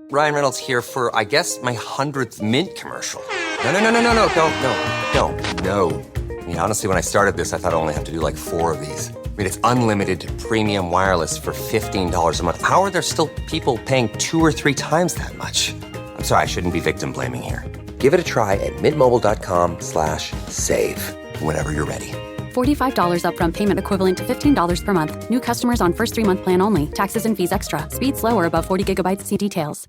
Ryan Reynolds here for, I guess, my 100th Mint commercial. No, don't. No. I mean, honestly, when I started this, I thought I only have to do like 4 of these. I mean, it's unlimited premium wireless for $15 a month. How are there still people paying 2 or 3 times that much? I'm sorry, I shouldn't be victim blaming here. Give it a try at mintmobile.com/save. Whenever you're ready. $45 upfront payment equivalent to $15 per month. New customers on first 3-month plan only. Taxes and fees extra. Speed slower above 40 gigabytes. See details.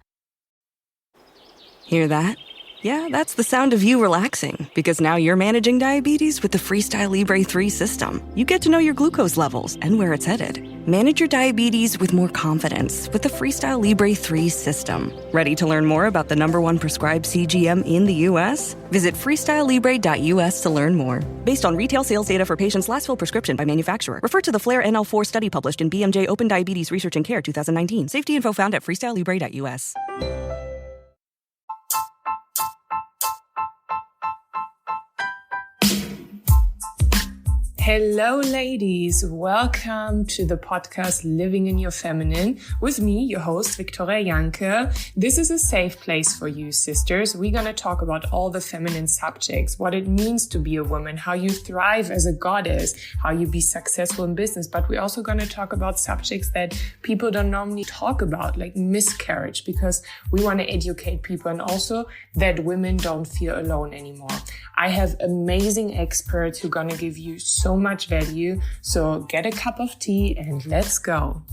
Hear that? Yeah, that's the sound of you relaxing, because now you're managing diabetes with the Freestyle Libre 3 system. You get to know your glucose levels and where it's headed. Manage your diabetes with more confidence with the Freestyle Libre 3 system. Ready to learn more about the #1 prescribed CGM in the U.S.? Visit freestylelibre.us to learn more. Based on retail sales data for patients' last full prescription by manufacturer. Refer to the FLAIR NL4 study published in BMJ Open Diabetes Research and Care 2019. Safety info found at freestylelibre.us. Hello, ladies. Welcome to the podcast Living in Your Feminine with me, your host, Victoria Janke. This is a safe place for you, sisters. We're going to talk about all the feminine subjects, what it means to be a woman, how you thrive as a goddess, how you be successful in business. But we're also going to talk about subjects that people don't normally talk about, like miscarriage, because we want to educate people and also that women don't feel alone anymore. I have amazing experts who are going to give you so much value. So get a cup of tea and let's go.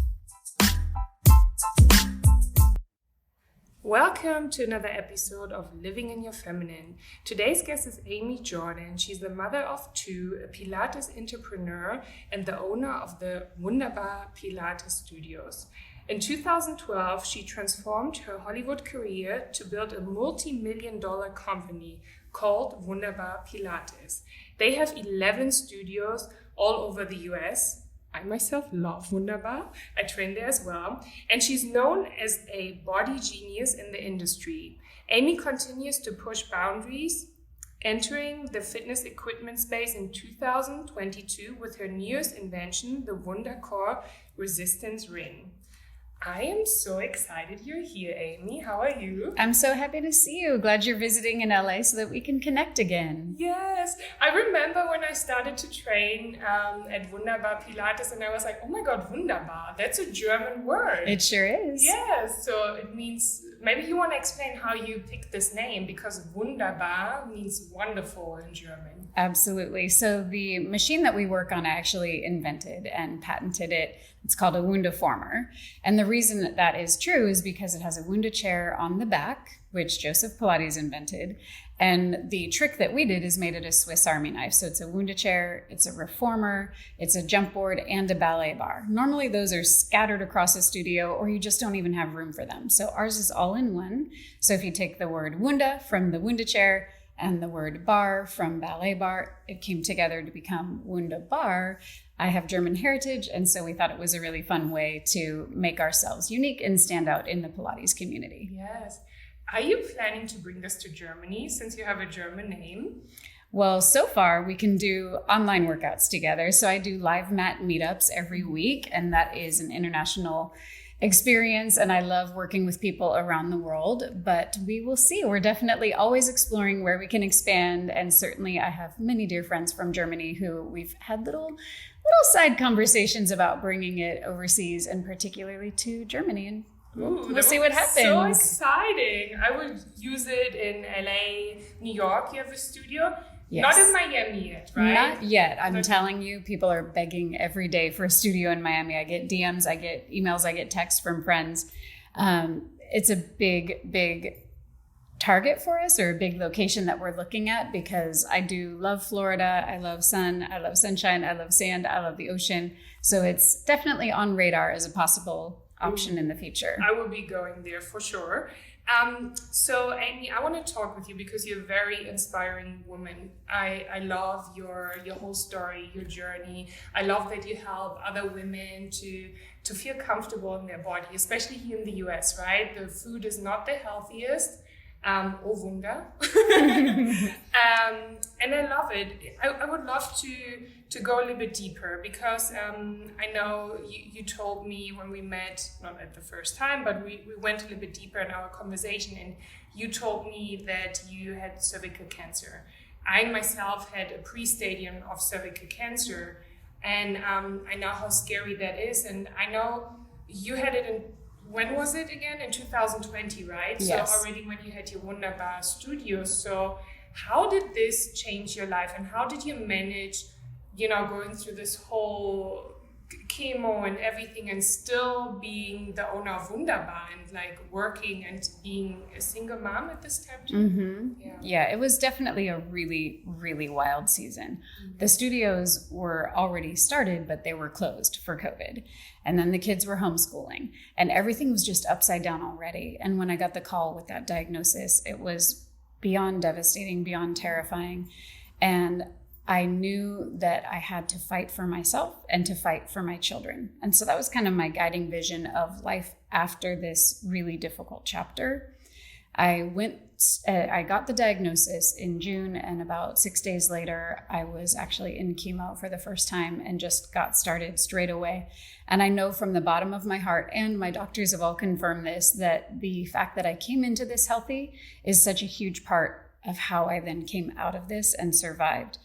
Welcome to another episode of Living in Your Feminine. Today's guest is Amy Jordan. She's the mother of 2, a Pilates entrepreneur, and the owner of the Wunderbar Pilates Studios. In 2012, she transformed her Hollywood career to build a multi-million-dollar company called Wunderbar Pilates. They have 11 studios all over the US. I myself love Wunderbar. I train there as well. And she's known as a body genius in the industry. Amy continues to push boundaries, entering the fitness equipment space in 2022 with her newest invention, the WunderCore Resistance Ring. I am so excited you're here, Amy. How are you? I'm so happy to see you. Glad you're visiting in LA so that we can connect again. Yes. I remember when I started to train at Wunderbar Pilates and I was like, oh my God, Wunderbar. That's a German word. It sure is. Yes. So it means, maybe you want to explain how you picked this name, because Wunderbar means wonderful in German. Absolutely. So the machine that we work on, I actually invented and patented it. It's called a Wunderformer. And the reason that that is true is because it has a Wunda chair on the back, which Joseph Pilates invented. And the trick that we did is made it a Swiss Army knife. So it's a Wunda chair, it's a reformer, it's a jump board, and a ballet bar. Normally those are scattered across a studio or you just don't even have room for them. So ours is all in one. So if you take the word Wunda from the Wunda chair and the word bar from ballet bar, it came together to become Wunderbar. I have German heritage, and so we thought it was a really fun way to make ourselves unique and stand out in the Pilates community. Yes. Are you planning to bring this to Germany since you have a German name? Well, so far we can do online workouts together. So I do live mat meetups every week, and that is an international experience. And I love working with people around the world, but we will see. We're definitely always exploring where we can expand. And certainly I have many dear friends from Germany who we've had little side conversations about bringing it overseas, and particularly to Germany. And we'll see what happens. So exciting. I would use it in LA, New York. You have a studio. Yes. Not in Miami yet, right? Not yet. I'm telling you, people are begging every day for a studio in Miami. I get DMs, I get emails, I get texts from friends. It's a big target for us, or a big location that we're looking at, because I do love Florida. I love sun. I love sunshine. I love sand. I love the ocean. So it's definitely on radar as a possible option in the future. I will be going there for sure. So Amy, I want to talk with you because you're a very inspiring woman. I love your whole story, your journey. I love that you help other women to feel comfortable in their body, especially here in the US, right? The food is not the healthiest. Oh Wunder. And I love it. I would love to go a little bit deeper because I know you told me when we met, not at the first time, but we went a little bit deeper in our conversation, and you told me that you had cervical cancer. I myself had a pre-stadium of cervical cancer, and I know how scary that is, and I know you had it in, when was it again? In 2020, right? Yes. So already when you had your Wunderbar studio. So how did this change your life, and how did you manage, going through this whole chemo and everything and still being the owner of Wunderbar and like working and being a single mom at this time too? Mm-hmm. Yeah, it was definitely a really, really wild season. Mm-hmm. The studios were already started, but they were closed for COVID. And then the kids were homeschooling and everything was just upside down already. And when I got the call with that diagnosis, it was beyond devastating, beyond terrifying. And I knew that I had to fight for myself and to fight for my children. And so that was kind of my guiding vision of life after this really difficult chapter. I got the diagnosis in June, and about 6 days later, I was actually in chemo for the first time and just got started straight away. And I know from the bottom of my heart, and my doctors have all confirmed this, that the fact that I came into this healthy is such a huge part of how I then came out of this and survived.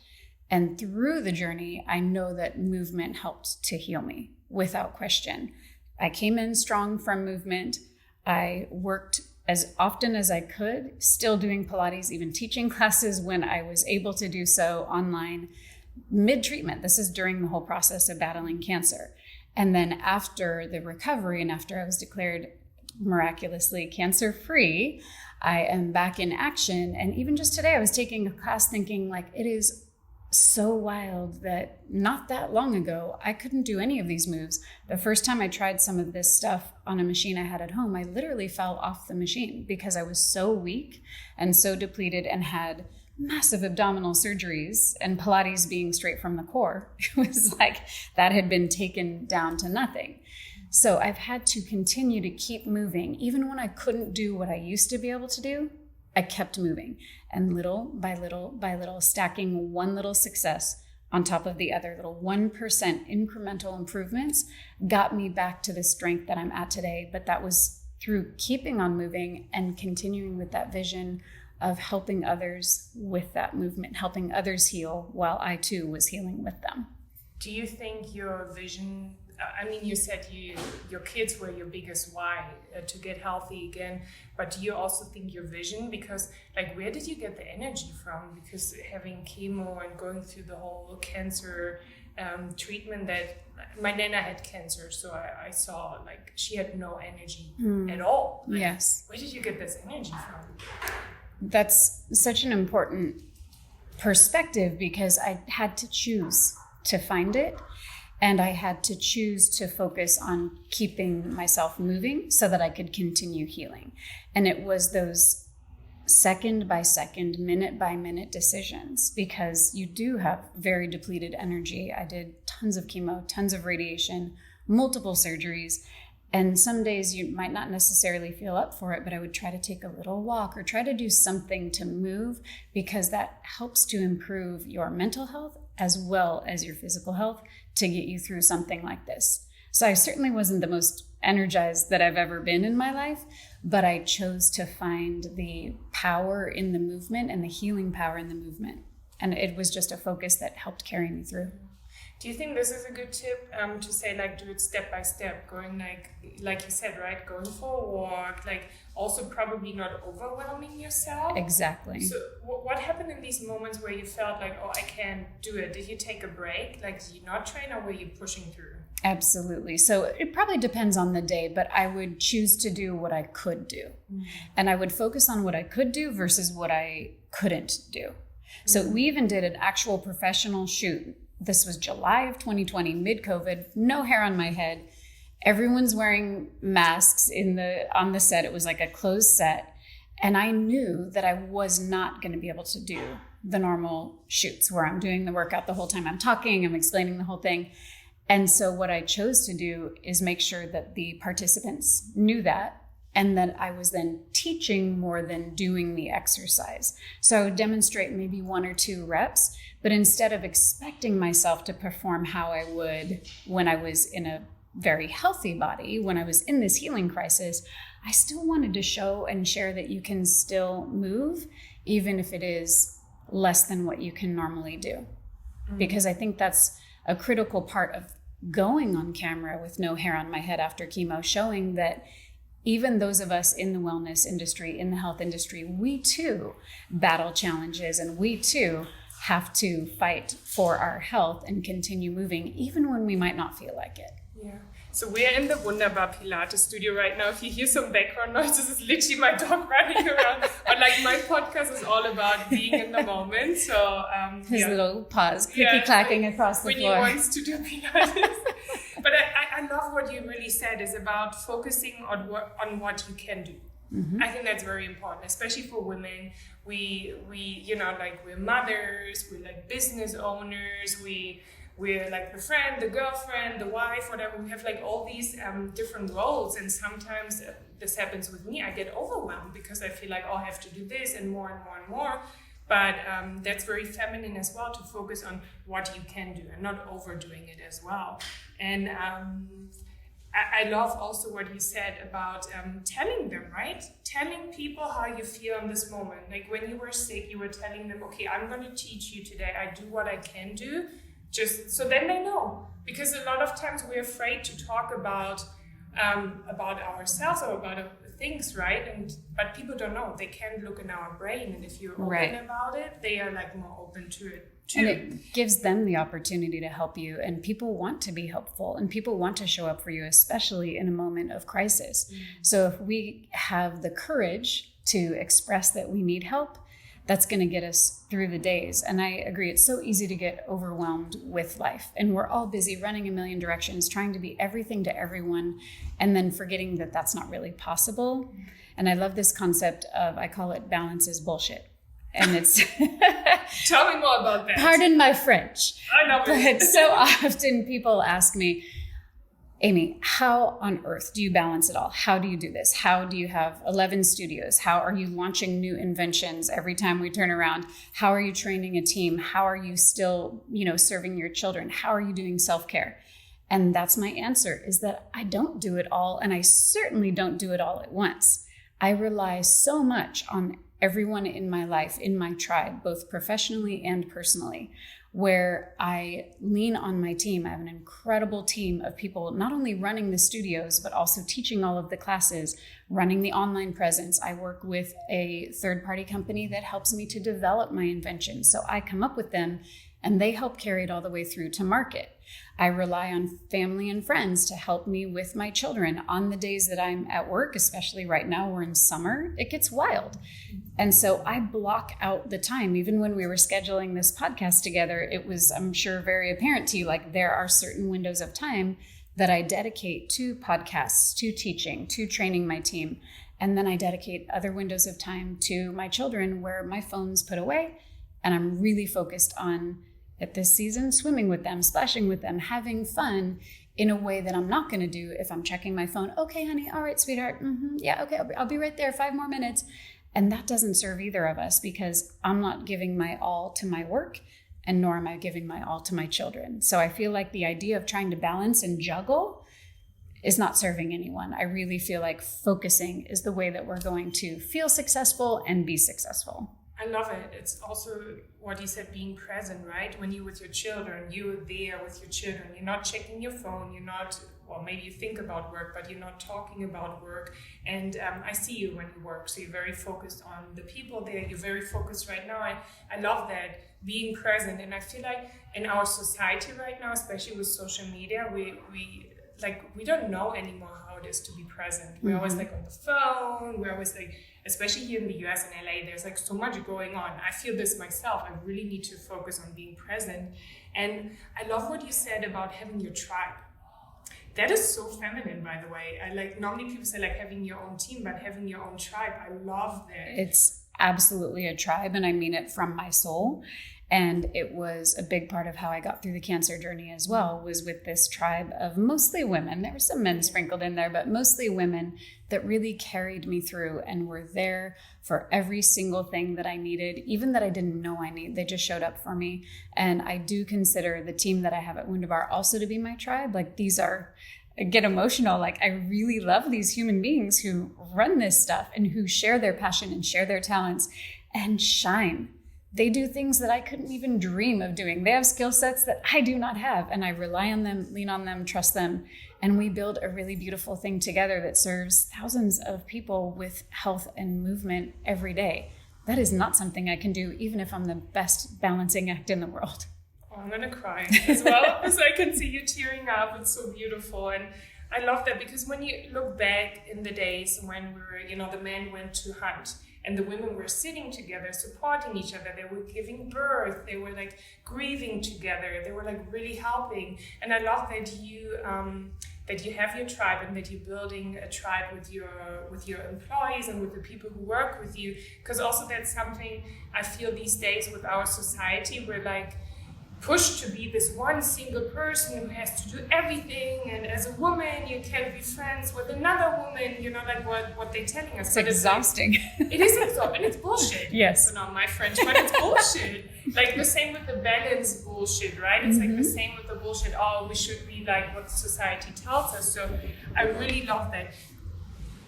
And through the journey, I know that movement helped to heal me without question. I came in strong from movement. I worked as often as I could, still doing Pilates, even teaching classes when I was able to do so online, mid-treatment. This is during the whole process of battling cancer. And then after the recovery and after I was declared miraculously cancer-free, I am back in action. And even just today, I was taking a class thinking like, it is so wild that not that long ago, I couldn't do any of these moves. The first time I tried some of this stuff on a machine I had at home, I literally fell off the machine because I was so weak and so depleted and had massive abdominal surgeries, and Pilates being straight from the core, it was like that had been taken down to nothing. So I've had to continue to keep moving. Even when I couldn't do what I used to be able to do, I kept moving, and little by little by little, stacking one little success on top of the other, little 1% incremental improvements got me back to the strength that I'm at today. But that was through keeping on moving and continuing with that vision of helping others with that movement, helping others heal while I too was healing with them. Do you think your vision, I mean, you said your kids were your biggest why to get healthy again, but do you also think your vision, because like, where did you get the energy from? Because having chemo and going through the whole cancer treatment, that my Nana had cancer, so I saw like she had no energy at all. Like, yes. Where did you get this energy from? That's such an important perspective, because I had to choose to find it. And I had to choose to focus on keeping myself moving so that I could continue healing. And it was those second by second, minute by minute decisions, because you do have very depleted energy. I did tons of chemo, tons of radiation, multiple surgeries. And some days you might not necessarily feel up for it, but I would try to take a little walk or try to do something to move, because that helps to improve your mental health as well as your physical health to get you through something like this. So I certainly wasn't the most energized that I've ever been in my life, but I chose to find the power in the movement and the healing power in the movement. And it was just a focus that helped carry me through. Do you think this is a good tip to say, like, do it step by step, going like you said, right? Going for a walk, like also probably not overwhelming yourself. Exactly. So what happened in these moments where you felt like, oh, I can't do it? Did you take a break? Like, did you not train, or were you pushing through? Absolutely. So it probably depends on the day, but I would choose to do what I could do. Mm-hmm. And I would focus on what I could do versus what I couldn't do. Mm-hmm. So we even did an actual professional shoot. This was July of 2020, mid-COVID, no hair on my head. Everyone's wearing masks on the set. It was like a closed set. And I knew that I was not going to be able to do the normal shoots where I'm doing the workout the whole time. I'm talking, I'm explaining the whole thing. And so what I chose to do is make sure that the participants knew that and that I was then teaching more than doing the exercise. So I would demonstrate maybe 1 or 2 reps, but instead of expecting myself to perform how I would when I was in a very healthy body, when I was in this healing crisis, I still wanted to show and share that you can still move, even if it is less than what you can normally do. Because I think that's a critical part of going on camera with no hair on my head after chemo, showing that even those of us in the wellness industry, in the health industry, we too battle challenges, and we too have to fight for our health and continue moving, even when we might not feel like it. Yeah. So we're in the Wunderbar Pilates studio right now. If you hear some background noise, this is literally my dog running around. But like my podcast is all about being in the moment. So His little paws clicky-clacking across the floor. When he wants to do Pilates. But I love what you really said is about focusing on what you can do. I think that's very important, especially for women. We you know, like we're mothers, we're like business owners, we're like the friend, the girlfriend, the wife, whatever. We have like all these different roles, and sometimes this happens with me. I get overwhelmed because I feel like, oh, I have to do this and more and more and more. But that's very feminine as well, to focus on what you can do and not overdoing it as well. And I love also what you said about telling them, right? Telling people how you feel in this moment. Like when you were sick, you were telling them, okay, I'm going to teach you today. I do what I can do. Just so then they know, because a lot of times we're afraid to talk about ourselves or about things, right? But people don't know. They can't look in our brain, and if you're open about it, they are like more open to it too. And it gives them the opportunity to help you, and people want to be helpful, and people want to show up for you, especially in a moment of crisis. So if we have the courage to express that we need help, that's going to get us through the days. And I agree, it's so easy to get overwhelmed with life. And we're all busy running a million directions, trying to be everything to everyone, and then forgetting that that's not really possible. And I love this concept of, I call it balance is bullshit. And it's... Tell me more about that. Pardon my French. I know. But so often people ask me, Amy, how on earth do you balance it all? How do you do this? How do you have 11 studios? How are you launching new inventions every time we turn around? How are you training a team? How are you still, serving your children? How are you doing self-care? And that's my answer, is that I don't do it all, and I certainly don't do it all at once. I rely so much on everyone in my life, in my tribe, both professionally and personally, where I lean on my team. I have an incredible team of people, not only running the studios, but also teaching all of the classes, running the online presence. I work with a third-party company that helps me to develop my inventions. So I come up with them, and they help carry it all the way through to market. I rely on family and friends to help me with my children on the days that I'm at work, especially right now, we're in summer, it gets wild. And so I block out the time. Even when we were scheduling this podcast together, it was, I'm sure, very apparent to you, like there are certain windows of time that I dedicate to podcasts, to teaching, to training my team. And then I dedicate other windows of time to my children where my phone's put away and I'm really focused on, at this season, swimming with them, splashing with them, having fun in a way that I'm not going to do if I'm checking my phone. Okay, honey. All right, sweetheart. Yeah, okay. I'll be right there. 5 more minutes. And that doesn't serve either of us, because I'm not giving my all to my work, and nor am I giving my all to my children. So I feel like the idea of trying to balance and juggle is not serving anyone. I really feel like focusing is the way that we're going to feel successful and be successful. I love it. It's also what you said, being present, right? When you're with your children, you're there with your children. You're not checking your phone. You're not, well, maybe you think about work, but you're not talking about work. And I see you when you work. So you're very focused on the people there. You're very focused right now. I love that, being present. And I feel like in our society right now, especially with social media, we don't know anymore how it is to be present. We're always like on the phone. We're always like, especially here in the US and LA, there's like so much going on. I feel this myself. I really need to focus on being present. And I love what you said about having your tribe. That is so feminine, by the way. Normally people say like having your own team, but having your own tribe, I love that. It's absolutely a tribe, and I mean it from my soul. And it was a big part of how I got through the cancer journey as well, was with this tribe of mostly women. There were some men sprinkled in there, but mostly women that really carried me through and were there for every single thing that I needed, even that I didn't know I need. They just showed up for me. And I do consider the team that I have at Wunderbar also to be my tribe. Like, these are, I get emotional. Like, I really love these human beings who run this stuff and who share their passion and share their talents and shine. They do things that I couldn't even dream of doing. They have skill sets that I do not have, and I rely on them, lean on them, trust them, and we build a really beautiful thing together that serves thousands of people with health and movement every day. That is not something I can do, even if I'm the best balancing act in the world. Oh, I'm gonna cry as well, because I can see you tearing up. It's so beautiful. And I love that, because when you look back in the days when we were, the men went to hunt, and the women were sitting together, supporting each other. They were giving birth. They were like grieving together. They were like really helping. And I love that you have your tribe, and that you're building a tribe with your employees and with the people who work with you. Because also that's something I feel these days with our society. We're like pushed to be this one single person who has to do everything, and as a woman you can't be friends with another woman, like what they're telling us. It's exhausting. It is exhausting. It's bullshit. Yes. So not my French, but it's bullshit. Like the same with the balance bullshit, right? It's like the same with the bullshit, we should be like what society tells us. So I really love that.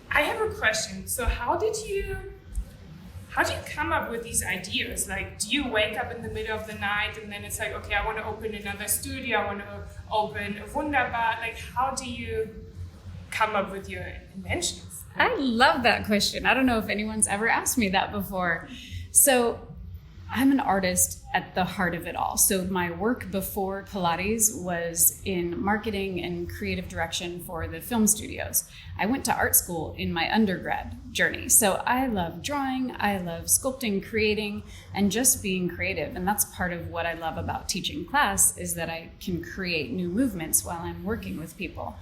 I have a question. So how do you come up with these ideas? Like, do you wake up in the middle of the night and then it's like, okay, I want to open another studio, I want to open a Wunderbar? Like, how do you come up with your inventions? I love that question. I don't know if anyone's ever asked me that before. So I'm an artist at the heart of it all. So my work before Pilates was in marketing and creative direction for the film studios. I went to art school in my undergrad journey. So I love drawing, I love sculpting, creating, and just being creative. And that's part of what I love about teaching class, is that I can create new movements while I'm working with people.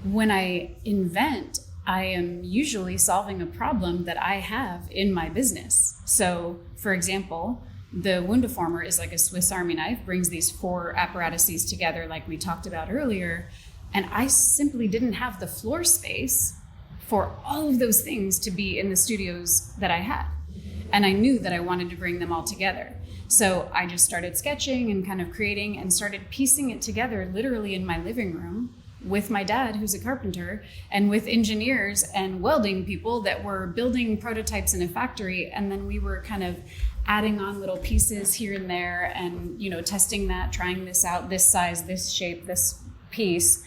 When I invent, I am usually solving a problem that I have in my business. So, for example, the Wunderformer is like a Swiss Army knife, brings these 4 apparatuses together like we talked about earlier. And I simply didn't have the floor space for all of those things to be in the studios that I had. And I knew that I wanted to bring them all together. So I just started sketching and kind of creating and started piecing it together literally in my living room with my dad, who's a carpenter, and with engineers and welding people that were building prototypes in a factory. And then we were kind of adding on little pieces here and there and, testing that, trying this out, this size, this shape, this piece.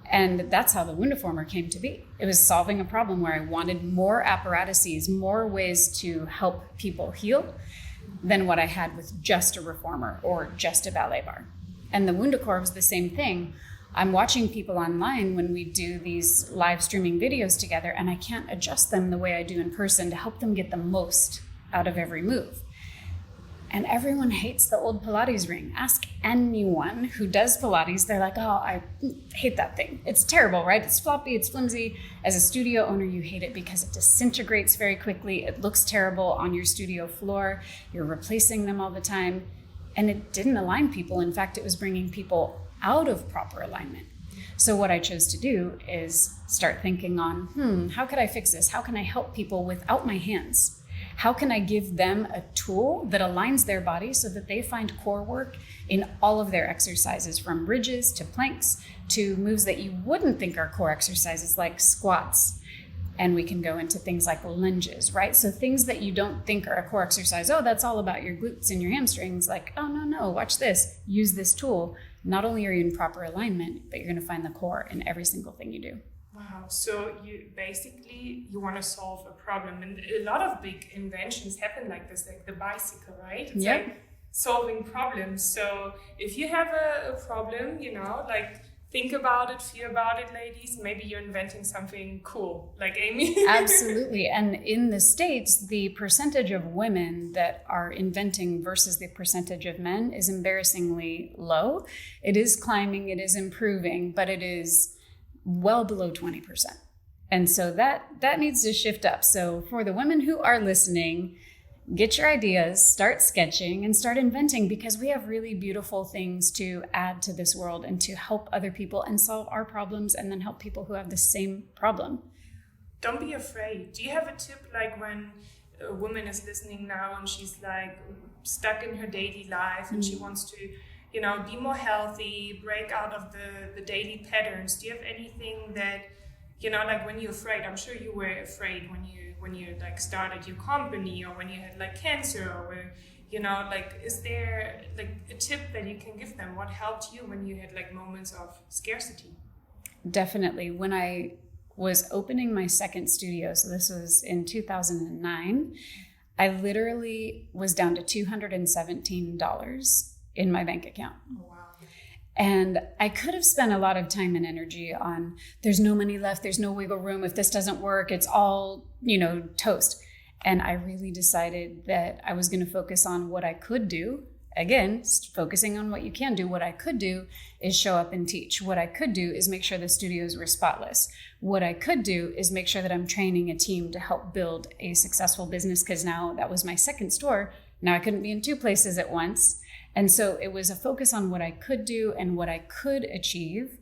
And that's how the Wunderformer came to be. It was solving a problem where I wanted more apparatuses, more ways to help people heal than what I had with just a reformer or just a ballet bar. And the Wundercore was the same thing. I'm watching people online when we do these live streaming videos together, and I can't adjust them the way I do in person to help them get the most out of every move. And everyone hates the old Pilates ring. Ask anyone who does Pilates, they're like, oh, I hate that thing. It's terrible, right? It's floppy, it's flimsy. As a studio owner, you hate it because it disintegrates very quickly. It looks terrible on your studio floor. You're replacing them all the time. And it didn't align people. In fact, it was bringing people out of proper alignment. So what I chose to do is start thinking on, how could I fix this? How can I help people without my hands? How can I give them a tool that aligns their body so that they find core work in all of their exercises, from bridges to planks to moves that you wouldn't think are core exercises like squats. And we can go into things like lunges, right? So things that you don't think are a core exercise. Oh, that's all about your glutes and your hamstrings. Like, oh, no, watch this. Use this tool. Not only are you in proper alignment, but you're going to find the core in every single thing you do. Wow. So you want to solve a problem. And a lot of big inventions happen like this, like the bicycle, right? It's like solving problems. So if you have a problem, like, think about it, feel about it, ladies. Maybe you're inventing something cool, like Amy. Absolutely. And in the States, the percentage of women that are inventing versus the percentage of men is embarrassingly low. It is climbing, it is improving, but it is well below 20%. And so that needs to shift up. So for the women who are listening, get your ideas, start sketching, and start inventing, because we have really beautiful things to add to this world and to help other people and solve our problems and then help people who have the same problem. Don't be afraid. Do you have a tip, like when a woman is listening now and she's like stuck in her daily life and she wants to, you know, be more healthy, break out of the daily patterns? Do you have anything that, you know, like when you're afraid? I'm sure you were afraid when you like started your company, or when you had like cancer, or, you know, like, is there like a tip that you can give them? What helped you when you had like moments of scarcity? Definitely. When I was opening my second studio, so this was in 2009, I literally was down to $217 in my bank account. Oh, wow. And I could have spent a lot of time and energy on, there's no money left, there's no wiggle room. If this doesn't work, it's all, you know, toast. And I really decided that I was going to focus on what I could do. Again, focusing on what you can do. What I could do is show up and teach. What I could do is make sure the studios were spotless. What I could do is make sure that I'm training a team to help build a successful business, because now that was my second store. Now I couldn't be in two places at once. And so it was a focus on what I could do and what I could achieve.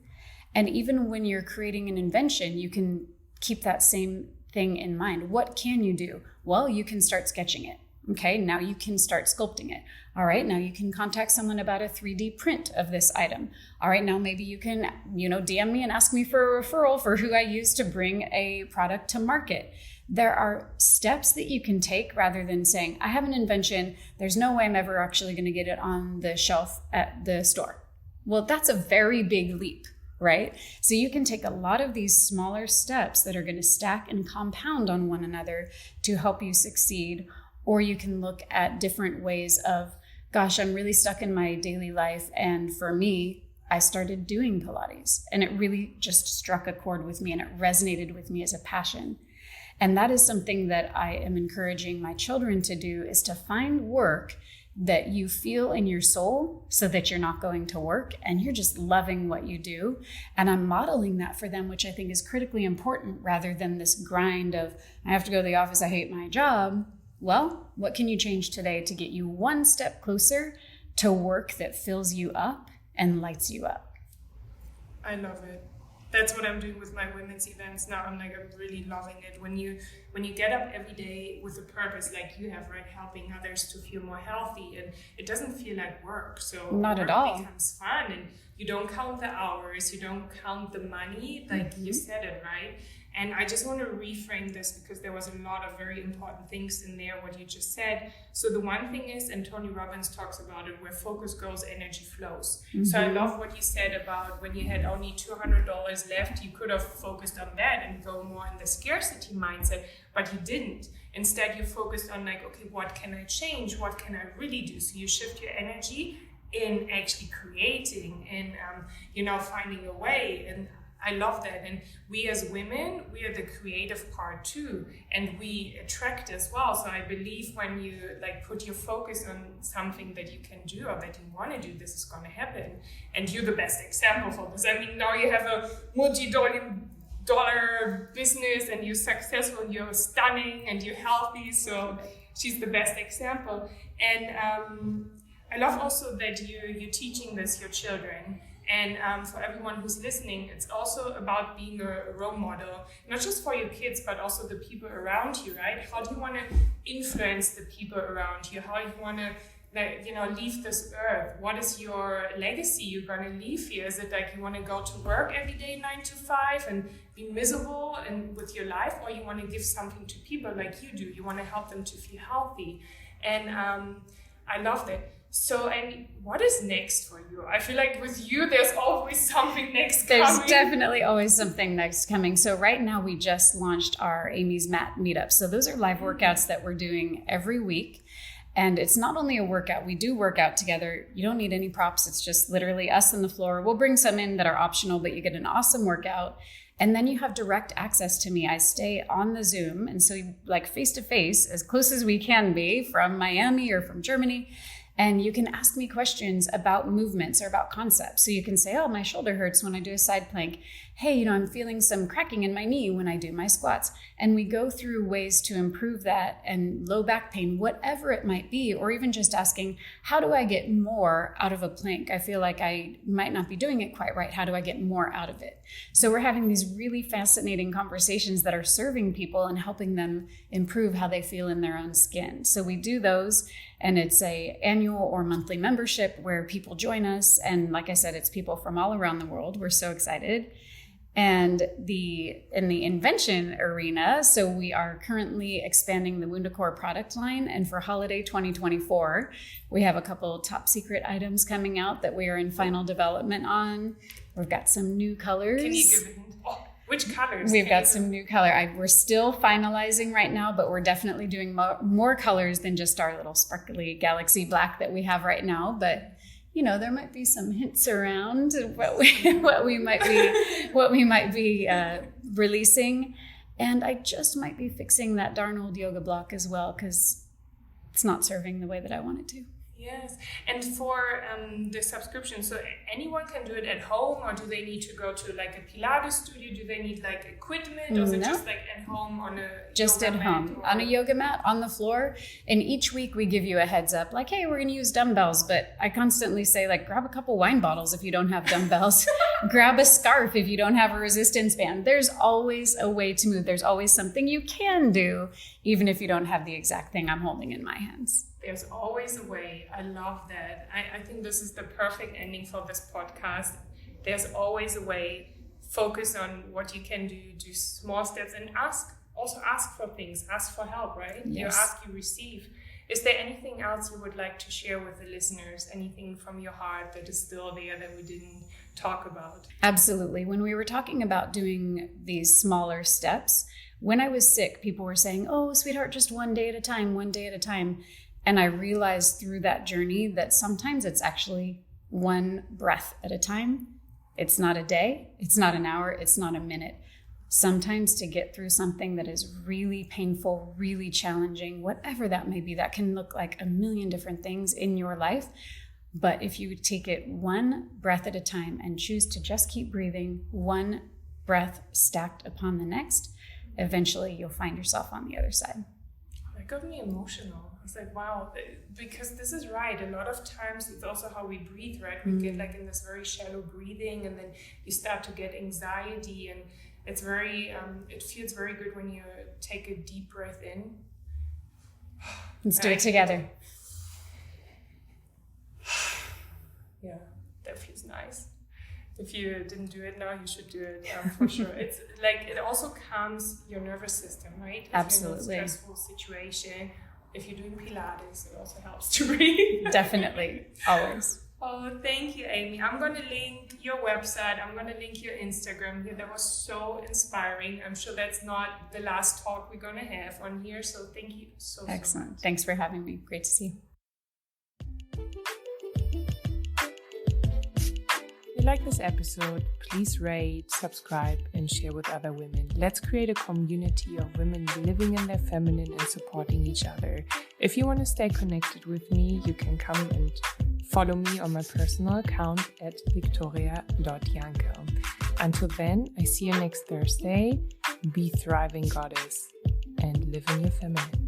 And even when you're creating an invention, you can keep that same thing in mind. What can you do? Well, you can start sketching it. Okay, now you can start sculpting it. All right, now you can contact someone about a 3D print of this item. All right, now maybe you can, you know, DM me and ask me for a referral for who I use to bring a product to market. There are steps that you can take rather than saying, I have an invention, there's no way I'm ever actually going to get it on the shelf at the store. Well, that's a very big leap, right? So you can take a lot of these smaller steps that are going to stack and compound on one another to help you succeed. Or you can look at different ways of, gosh, I'm really stuck in my daily life. And for me, I started doing Pilates, and it really just struck a chord with me, and it resonated with me as a passion. And that is something that I am encouraging my children to do, is to find work that you feel in your soul, so that you're not going to work and you're just loving what you do. And I'm modeling that for them, which I think is critically important, rather than this grind of, I have to go to the office, I hate my job. Well, what can you change today to get you one step closer to work that fills you up and lights you up? I love it. That's what I'm doing with my women's events now. I'm really loving it. When you get up every day with a purpose, like you have, right, helping others to feel more healthy, and it doesn't feel like work. So not work at all. becomes fun, and you don't count the hours, you don't count the money, like you said it, right? And I just want to reframe this, because there was a lot of very important things in there, what you just said. So the one thing is, and Tony Robbins talks about it, where focus goes, energy flows. So I love what you said about when you had only $200 left, you could have focused on that and go more in the scarcity mindset, but you didn't. Instead, you focused on like, okay, what can I change? What can I really do? So you shift your energy in actually creating and, finding a way. And I love that. And we as women, we are the creative part too, and we attract as well. So I believe when you like put your focus on something that you can do or that you want to do, this is going to happen. And you're the best example for this. I mean, now you have a multi-dollar business, and you're successful, and you're stunning, and you're healthy. So she's the best example. And I love also that you're teaching this your children. And for everyone who's listening, it's also about being a role model, not just for your kids, but also the people around you, right? How do you want to influence the people around you? How do you want to, leave this earth? What is your legacy you're going to leave here? Is it like you want to go to work every day 9 to 5 and be miserable and with your life? Or you want to give something to people like you do? You want to help them to feel healthy. And I love that. So, and what is next for you? I feel like with you, there's always something next coming. There's definitely always something next coming. So right now we just launched our Amy's Mat meetup. So those are live workouts that we're doing every week. And it's not only a workout, we do work out together. You don't need any props. It's just literally us on the floor. We'll bring some in that are optional, but you get an awesome workout. And then you have direct access to me. I stay on the Zoom. And so like face to face, as close as we can be from Miami or from Germany. And you can ask me questions about movements or about concepts. So you can say, oh, my shoulder hurts when I do a side plank. hey, I'm feeling some cracking in my knee when I do my squats. And we go through ways to improve that, and low back pain, whatever it might be, or even just asking, how do I get more out of a plank? I feel like I might not be doing it quite right. How do I get more out of it? So we're having these really fascinating conversations that are serving people and helping them improve how they feel in their own skin. So we do those, and it's a annual or monthly membership where people join us. And like I said, it's people from all around the world. We're so excited. And in the invention arena, so we are currently expanding the Wundacor product line. And for holiday 2024, we have a couple top secret items coming out that we are in final development on. We've got some new colors. Can you give a hint? Oh, which colors? We've got some new color. We're still finalizing right now, but we're definitely doing more colors than just our little sparkly galaxy black that we have right now. But there might be some hints around what we might be releasing, and I just might be fixing that darn old yoga block as well, because it's not serving the way that I want it to. Yes, and for the subscription, so anyone can do it at home, or do they need to go to like a Pilates studio? Do they need like equipment, or is it just like at home on a just yoga at home on a yoga mat on the floor? And each week we give you a heads up, like, hey, we're going to use dumbbells. But I constantly say, like, grab a couple wine bottles if you don't have dumbbells. Grab a scarf if you don't have a resistance band. There's always a way to move. There's always something you can do, even if you don't have the exact thing I'm holding in my hands. There's always a way. I love that. I think this is the perfect ending for this podcast. There's always a way. Focus on what you can do small steps, and ask for things, ask for help, right? Yes. You ask, you receive. Is there anything else you would like to share with the listeners? Anything from your heart that is still there that we didn't talk about? Absolutely. When we were talking about doing these smaller steps, when I was sick, people were saying, oh, sweetheart, just one day at a time, one day at a time. And I realized through that journey that sometimes it's actually one breath at a time. It's not a day, it's not an hour, it's not a minute. Sometimes to get through something that is really painful, really challenging, whatever that may be, that can look like a million different things in your life. But if you take it one breath at a time and choose to just keep breathing, one breath stacked upon the next, eventually you'll find yourself on the other side. That got me emotional. I was like, wow, because this is right. A lot of times it's also how we breathe, right? We get like in this very shallow breathing, and then you start to get anxiety, and it's very, it feels very good when you take a deep breath in. Let's do it together. Yeah, that feels nice. If you didn't do it now, you should do it for sure. It's like, it also calms your nervous system, right? If Absolutely. you're in a stressful situation, if you're doing Pilates, it also helps to breathe. Definitely, always. Oh, thank you, Amy. I'm going to link your website. I'm going to link your Instagram here. That was so inspiring. I'm sure that's not the last talk we're going to have on here. So thank you so much. Excellent. Thanks for having me. Great to see you. If you like this episode, please rate, subscribe, and share with other women. Let's create a community of women living in their feminine and supporting each other. If you want to stay connected with me, you can come and follow me on my personal account at victoria.jankel. Until then, I see you next Thursday. Be thriving, goddess, and live in your feminine.